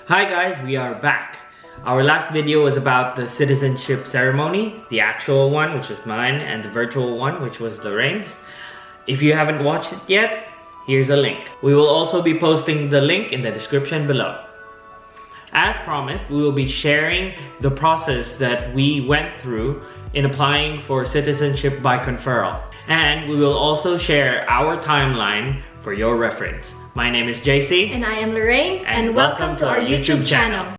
Hi guys, we are back. Our last video was about the citizenship ceremony, the actual one, which was mine, and the virtual one, which was Lorraine's. If you haven't watched it yet, here's a link. We will also be posting the link in the description below. As promised, we will be sharing the process that we went through in applying for citizenship by conferral. And we will also share our timeline for your reference. My name is JC. And I am Lorraine. And welcome to our YouTube channel.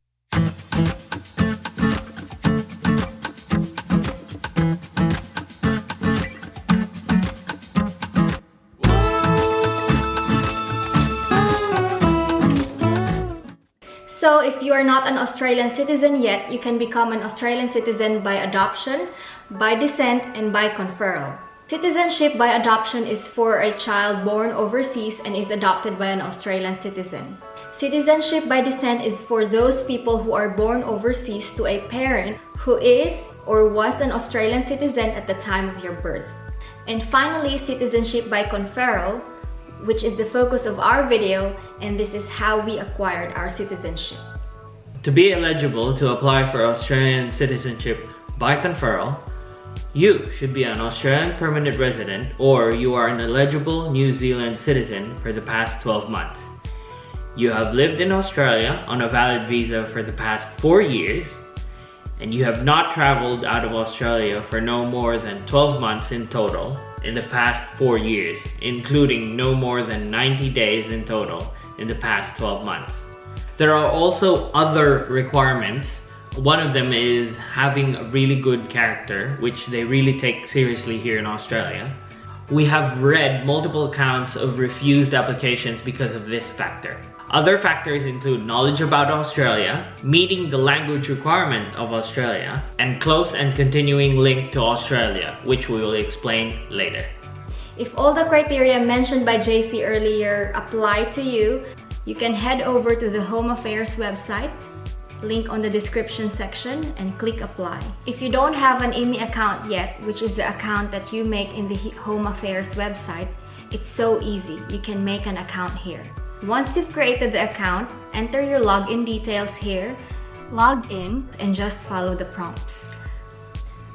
So if you are not an Australian citizen yet, you can become an Australian citizen by adoption, by descent, and by conferral. Citizenship by adoption is for a child born overseas and is adopted by an Australian citizen. Citizenship by descent is for those people who are born overseas to a parent who is or was an Australian citizen at the time of your birth. And finally, citizenship by conferral, which is the focus of our video, and this is how we acquired our citizenship. To be eligible to apply for Australian citizenship by conferral, you should be an Australian permanent resident or you are an eligible New Zealand citizen for the past 12 months. You have lived in Australia on a valid visa for the past 4 years, and you have not traveled out of Australia for no more than 12 months in total in the past 4 years, including no more than 90 days in total in the past 12 months. There are also other requirements. One of them is having a really good character, which they really take seriously here in Australia. We have read multiple accounts of refused applications because of this factor. Other factors include knowledge about Australia, meeting the language requirement of Australia, and close and continuing link to Australia, which we will explain later. If all the criteria mentioned by JC earlier apply to you, you can head over to the Home Affairs website, link on the description section, and click apply. If you don't have an IMI account yet, which is the account that you make in the Home Affairs website, it's so easy. You can make an account here. Once you've created the account, enter your login details here, log in, and just follow the prompts.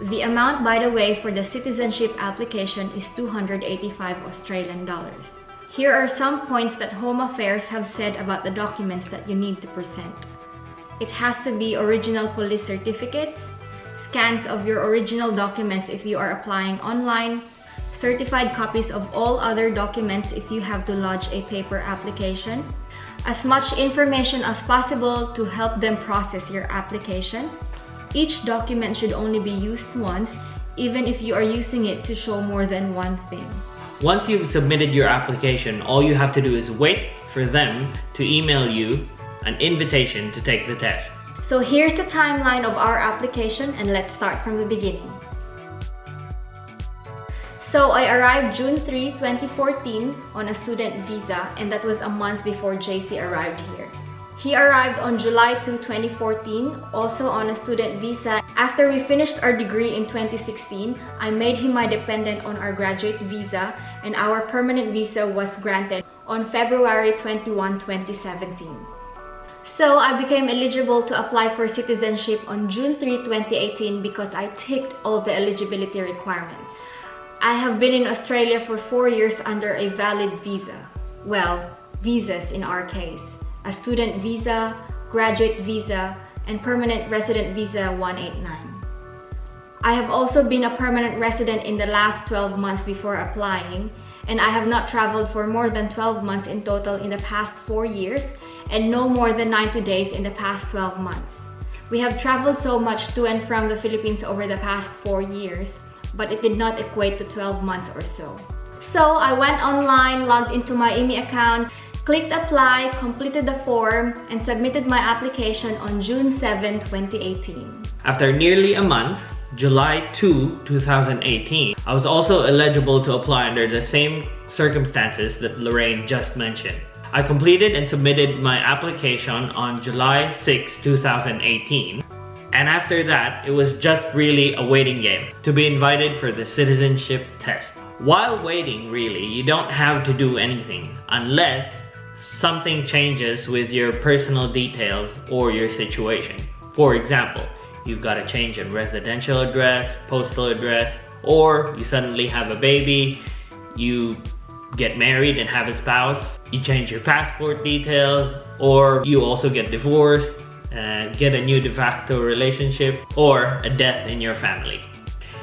The amount, by the way, for the citizenship application is 285 Australian dollars. Here are some points that Home Affairs have said about the documents that you need to present. It has to be original police certificates, scans of your original documents if you are applying online, certified copies of all other documents if you have to lodge a paper application, as much information as possible to help them process your application. Each document should only be used once, even if you are using it to show more than one thing. Once you've submitted your application, all you have to do is wait for them to email you an invitation to take the test. So here's the timeline of our application, and let's start from the beginning. So I arrived June 3, 2014 on a student visa, and that was a month before JC arrived here. He arrived on July 2, 2014, also on a student visa. After we finished our degree in 2016, I made him my dependent on our graduate visa, and our permanent visa was granted on February 21, 2017. So I became eligible to apply for citizenship on June 3, 2018 because I ticked all the eligibility requirements. I have been in Australia for 4 years under a valid visa. Well, visas in our case. A student visa, graduate visa, and permanent resident visa 189. I have also been a permanent resident in the last 12 months before applying, and I have not traveled for more than 12 months in total in the past 4 years, and no more than 90 days in the past 12 months. We have traveled so much to and from the Philippines over the past 4 years, but it did not equate to 12 months or so. So I went online, logged into my IMI account, clicked apply, completed the form, and submitted my application on June 7, 2018. After nearly a month, July 2, 2018, I was also eligible to apply under the same circumstances that Lorraine just mentioned. I completed and submitted my application on July 6, 2018, and after that, it was just really a waiting game to be invited for the citizenship test. While waiting, really, you don't have to do anything unless something changes with your personal details or your situation. For example, you've got a change in residential address, postal address, or you suddenly have a baby, you get married and have a spouse, you change your passport details, or you also get divorced, get a new de facto relationship, or a death in your family.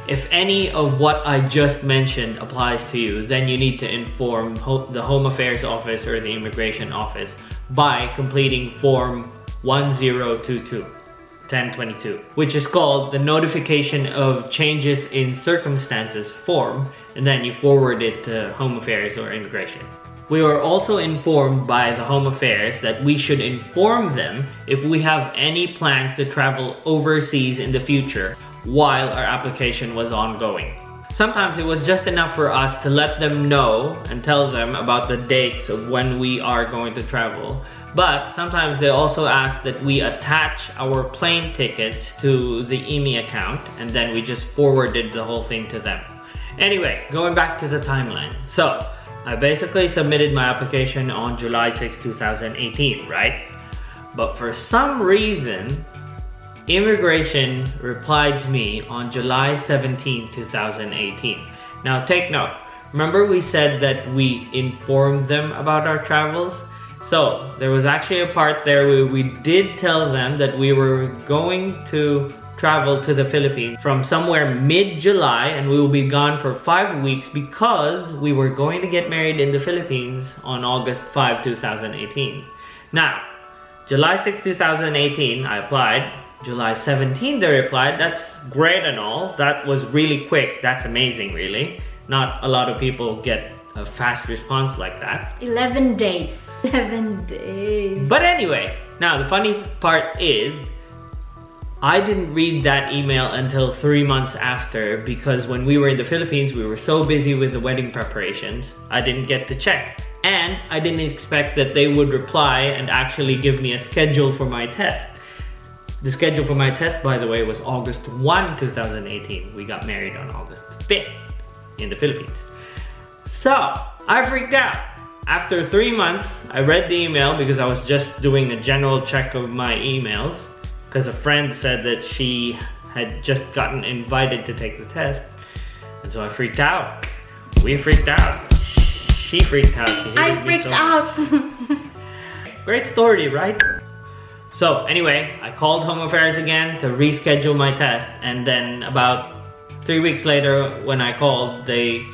If any of what I just mentioned applies to you, then you need to inform the Home Affairs Office or the Immigration Office by completing Form 1022, which is called the Notification of Changes in Circumstances form, and then you forward it to Home Affairs or Immigration. We were also informed by the Home Affairs that we should inform them if we have any plans to travel overseas in the future while our application was ongoing. Sometimes it was just enough for us to let them know and tell them about the dates of when we are going to travel, but sometimes they also ask that we attach our plane tickets to the IMI account, and then we just forwarded the whole thing to them. Anyway, going back to the timeline. So, I basically submitted my application on July 6, 2018, right? But for some reason, Immigration replied to me on July 17, 2018. Now take note, remember we said that we informed them about our travels? So there was actually a part there where we did tell them that we were going to travel to the Philippines from somewhere mid-July, and we will be gone for 5 weeks because we were going to get married in the Philippines on August 5, 2018. Now, July 6, 2018, I applied. July 17, they replied. That's great and all. That was really quick. That's amazing, really. Not a lot of people get a fast response like that. 11 days. 11 days. But anyway, now the funny part is, I didn't read that email until 3 months after, because when we were in the Philippines, we were so busy with the wedding preparations, I didn't get to check. And I didn't expect that they would reply and actually give me a schedule for my test. The schedule for my test, by the way, was August 1, 2018. We got married on August 5th in the Philippines. So, I freaked out. After 3 months, I read the email because I was just doing a general check of my emails, because a friend said that she had just gotten invited to take the test. And so I freaked out. We freaked out. She freaked out. I freaked out. Great story, right? So anyway, I called Home Affairs again to reschedule my test, and then about 3 weeks later when I called, they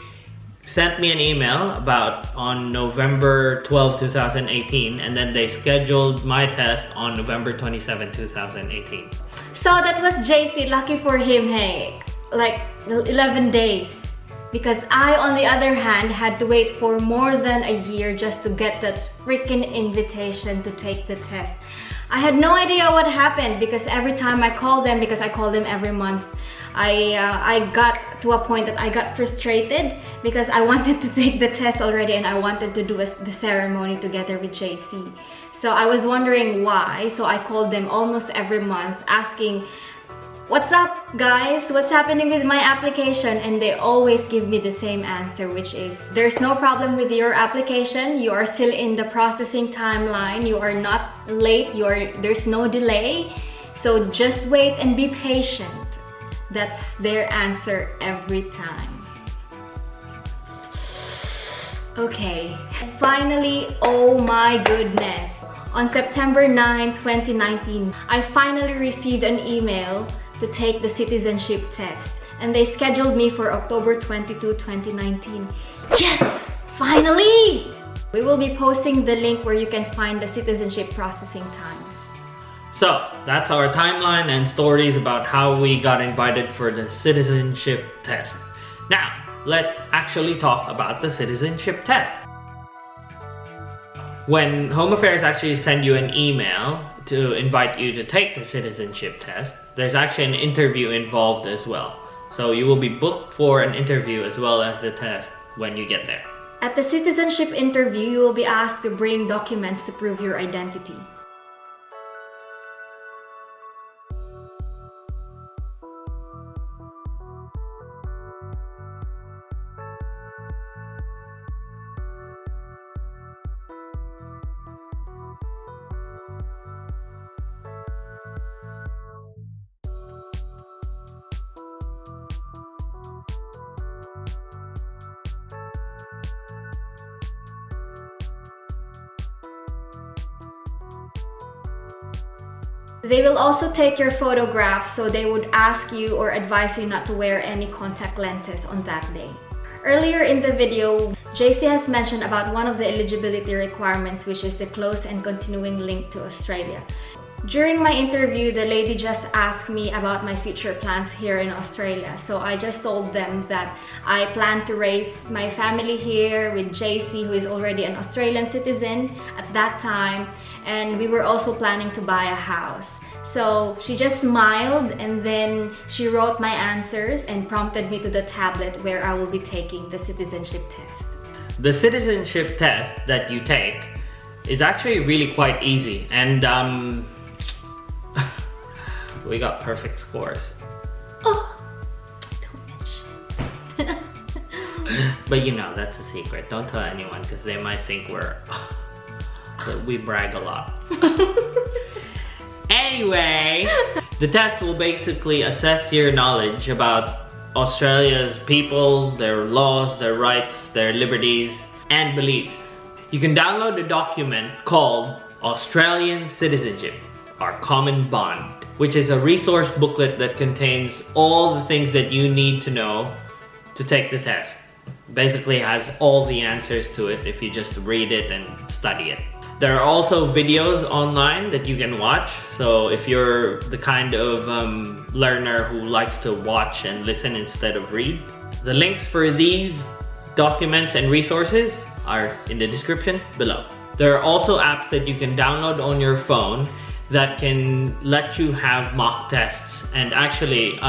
sent me an email about on November 12, 2018, and then they scheduled my test on November 27, 2018. So that was JC, lucky for him, hey, like 11 days. Because I, on the other hand, had to wait for more than a year just to get that freaking invitation to take the test. I had no idea what happened, because every time I called them, because I call them every month, I got to a point that I got frustrated because I wanted to take the test already and I wanted to do the ceremony together with JC. So I was wondering why, so I called them almost every month asking, "What's up, guys? What's happening with my application?" And they always give me the same answer, which is, "There's no problem with your application. You are still in the processing timeline. You are not late. There's no delay. So just wait and be patient." That's their answer every time. Okay, finally, oh my goodness. On September 9, 2019, I finally received an email to take the citizenship test, and they scheduled me for October 22, 2019. Yes! Finally! We will be posting the link where you can find the citizenship processing times. So that's our timeline and stories about how we got invited for the citizenship test. Now, let's actually talk about the citizenship test. When Home Affairs actually send you an email to invite you to take the citizenship test, there's actually an interview involved as well. So you will be booked for an interview as well as the test when you get there. At the citizenship interview, you will be asked to bring documents to prove your identity. They will also take your photographs, so they would ask you or advise you not to wear any contact lenses on that day. Earlier in the video, JC has mentioned about one of the eligibility requirements, which is the close and continuing link to Australia. During my interview, the lady just asked me about my future plans here in Australia. So I just told them that I plan to raise my family here with JC, who is already an Australian citizen at that time. And we were also planning to buy a house. So she just smiled, and then she wrote my answers and prompted me to the tablet where I will be taking the citizenship test. The citizenship test that you take is actually really quite easy, and we got perfect scores. Oh, don't mention. But you know, that's a secret. Don't tell anyone because they might think that we brag a lot. Anyway, the test will basically assess your knowledge about Australia's people, their laws, their rights, their liberties, and beliefs. You can download a document called Australian Citizenship, Our Common Bond, which is a resource booklet that contains all the things that you need to know to take the test. Basically has all the answers to it if you just read it and study it. There are also videos online that you can watch, so if you're the kind of learner who likes to watch and listen instead of read, the links for these documents and resources are in the description below. There are also apps that you can download on your phone that can let you have mock tests. And actually,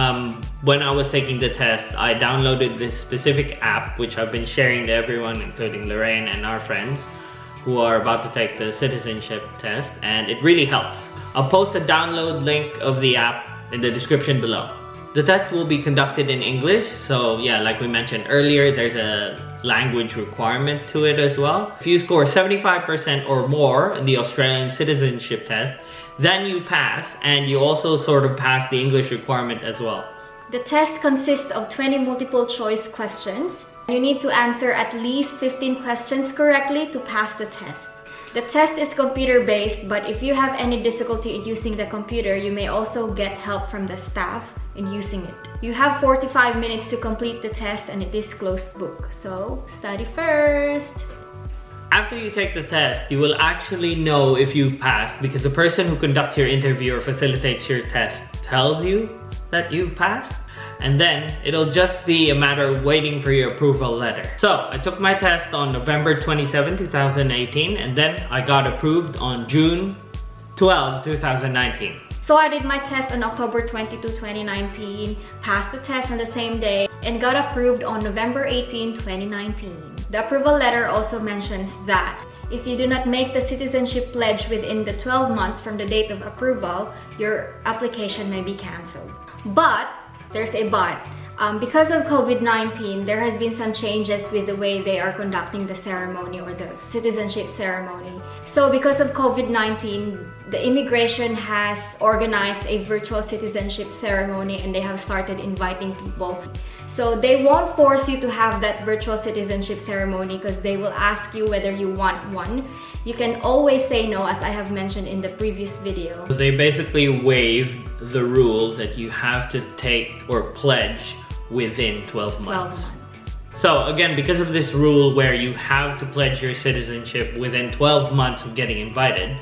when I was taking the test, I downloaded this specific app which I've been sharing to everyone, including Lorraine and our friends who are about to take the citizenship test, and it really helps. I'll post a download link of the app in the description below. The test will be conducted in English, so yeah, like we mentioned earlier, there's a language requirement to it as well. If you score 75% or more in the Australian citizenship test, then you pass, and you also sort of pass the English requirement as well. The test consists of 20 multiple choice questions. You need to answer at least 15 questions correctly to pass the test. The test is computer-based, but if you have any difficulty in using the computer, you may also get help from the staff in using it. You have 45 minutes to complete the test, and it is closed book, so study first. After you take the test, you will actually know if you've passed because the person who conducts your interview or facilitates your test tells you that you've passed. And then it'll just be a matter of waiting for your approval letter. So I took my test on November 27, 2018, and then I got approved on June 12, 2019. So I did my test on October 22, 2019, passed the test on the same day, and got approved on November 18, 2019. The approval letter also mentions that if you do not make the citizenship pledge within the 12 months from the date of approval, your application may be cancelled. But there's a but. Because of COVID-19, there has been some changes with the way they are conducting the ceremony or the citizenship ceremony. So because of COVID-19, the immigration has organized a virtual citizenship ceremony, and they have started inviting people. So they won't force you to have that virtual citizenship ceremony because they will ask you whether you want one. You can always say no, as I have mentioned in the previous video. They basically waived the rule that you have to take or pledge within 12 months. 12 months. So again, because of this rule where you have to pledge your citizenship within 12 months of getting invited,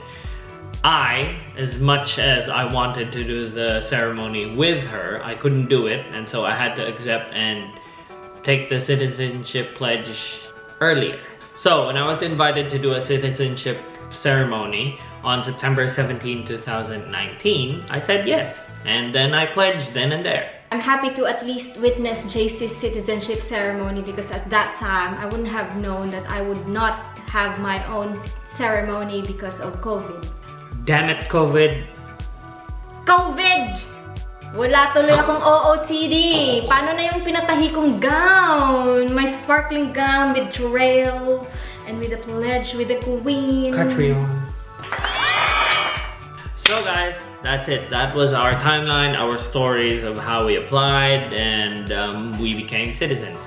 as much as I wanted to do the ceremony with her, I couldn't do it, and so I had to accept and take the citizenship pledge earlier. So when I was invited to do a citizenship ceremony on September 17, 2019, I said yes, and then I pledged then and there. I'm happy to at least witness JC's citizenship ceremony because at that time, I wouldn't have known that I would not have my own ceremony because of COVID. Damn it, COVID! COVID! Wala tuloy akong OOTD. Paano na yung pinatahi kong gown? My sparkling gown with trail and with a pledge with the queen. Catrion. So guys, that's it. That was our timeline, our stories of how we applied and we became citizens.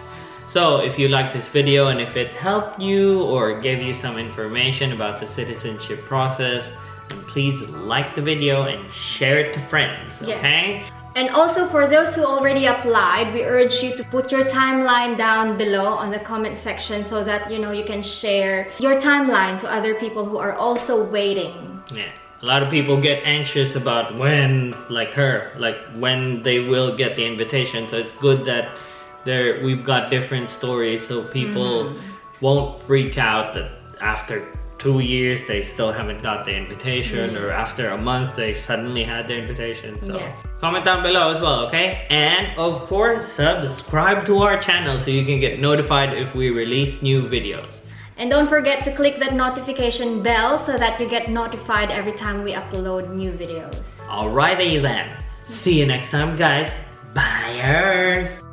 So if you liked this video and if it helped you or gave you some information about the citizenship process, And please like the video and share it to friends, okay? Yes. And also for those who already applied, we urge you to put your timeline down below on the comment section so that you can share your timeline to other people who are also waiting. Yeah. A lot of people get anxious about when, when they will get the invitation. So it's good that we've got different stories so people won't freak out that after 2 years they still haven't got the invitation, or after a month they suddenly had the invitation. So comment down below as well, okay? And of course, subscribe to our channel so you can get notified if we release new videos. And don't forget to click that notification bell so that you get notified every time we upload new videos. Alrighty then. See you next time, guys. Byeers!